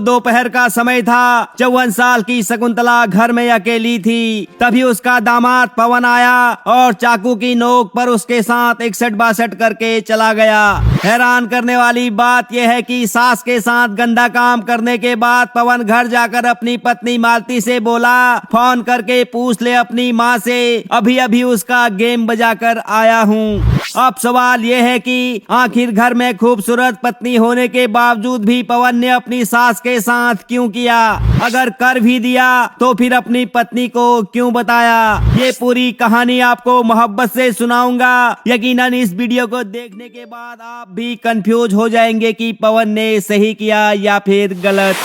दोपहर का समय था। 54 साल की शकुंतला घर में अकेली थी। तभी उसका दामाद पवन आया और चाकू की नोक पर उसके साथ 61-62 करके चला गया। हैरान करने वाली बात यह है कि सास के साथ गंदा काम करने के बाद पवन घर जाकर अपनी पत्नी मालती से बोला, फोन करके पूछ ले अपनी माँ से, अभी अभी उसका गेम बजाकर आया हूँ। अब सवाल यह है कि आखिर घर में खूबसूरत पत्नी होने के बावजूद भी पवन ने अपनी सास के साथ क्यों किया? अगर कर भी दिया तो फिर अपनी पत्नी को क्यों बताया? ये पूरी कहानी आपको मोहब्बत से सुनाऊंगा। यकीनन इस वीडियो को देखने के बाद आप भी कंफ्यूज हो जाएंगे कि पवन ने सही किया या फिर गलत।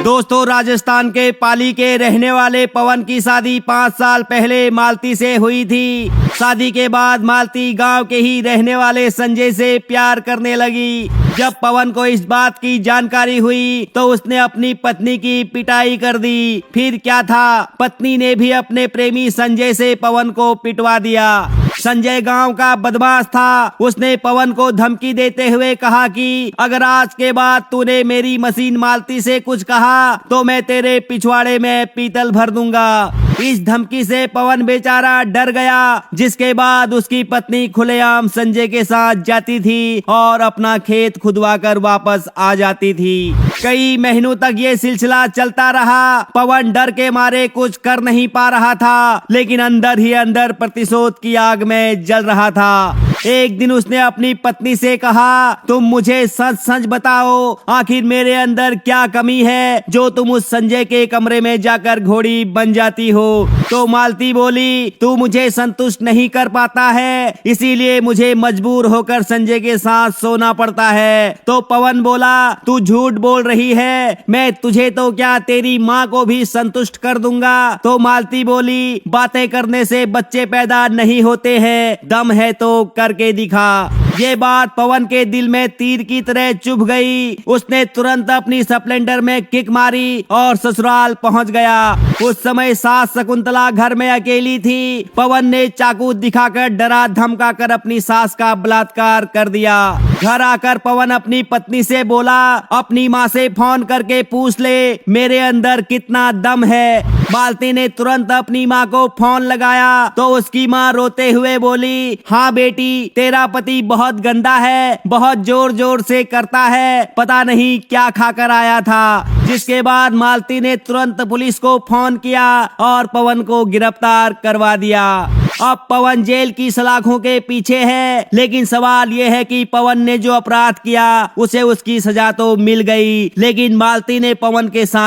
दोस्तों, राजस्थान के पाली के रहने वाले पवन की शादी 5 साल पहले मालती से हुई थी। शादी के बाद मालती गांव के ही रहने वाले संजय से प्यार करने लगी। जब पवन को इस बात की जानकारी हुई तो उसने अपनी पत्नी की पिटाई कर दी। फिर क्या था, पत्नी ने भी अपने प्रेमी संजय से पवन को पिटवा दिया। संजय गांव का बदमाश था। उसने पवन को धमकी देते हुए कहा कि अगर आज के बाद तूने मेरी मशीन मालती से कुछ कहा तो मैं तेरे पिछवाड़े में पीतल भर दूंगा। इस धमकी से पवन बेचारा डर गया, जिसके बाद उसकी पत्नी खुलेआम संजय के साथ जाती थी और अपना खेत खुदवाकर वापस आ जाती थी। कई महीनों तक ये सिलसिला चलता रहा। पवन डर के मारे कुछ कर नहीं पा रहा था, लेकिन अंदर ही अंदर प्रतिशोध की आग में जल रहा था। एक दिन उसने अपनी पत्नी से कहा, तुम मुझे सच सच बताओ, आखिर मेरे अंदर क्या कमी है जो तुम उस संजय के कमरे में जाकर घोड़ी बन जाती हो? तो मालती बोली, तू मुझे संतुष्ट नहीं कर पाता है, इसीलिए मुझे मजबूर होकर संजय के साथ सोना पड़ता है। तो पवन बोला, तू झूठ बोल रही है, मैं तुझे तो क्या तेरी माँ को भी संतुष्ट कर दूंगा। तो मालती बोली, बातें करने से बच्चे पैदा नहीं होते हैं, दम है तो करके दिखा। ये बात पवन के दिल में तीर की तरह चुभ गई। उसने तुरंत अपनी स्प्लेंडर में किक मारी और ससुराल पहुंच गया। उस समय सास शकुंतला घर में अकेली थी। पवन ने चाकू दिखाकर डरा धमकाकर अपनी सास का बलात्कार कर दिया। घर आकर पवन अपनी पत्नी से बोला, अपनी माँ से फोन करके पूछ ले मेरे अंदर कितना दम है। मालती ने तुरंत अपनी माँ को फोन लगाया तो उसकी माँ रोते हुए बोली, हाँ बेटी, तेरा पति बहुत गंदा है, बहुत जोर जोर से करता है, पता नहीं क्या खाकर आया था। जिसके बाद मालती ने तुरंत पुलिस को फोन किया और पवन को गिरफ्तार करवा दिया। अब पवन जेल की सलाखों के पीछे है, लेकिन सवाल यह है कि पवन ने जो अपराध किया उसे उसकी सजा तो मिल गई, लेकिन मालती ने पवन के साथ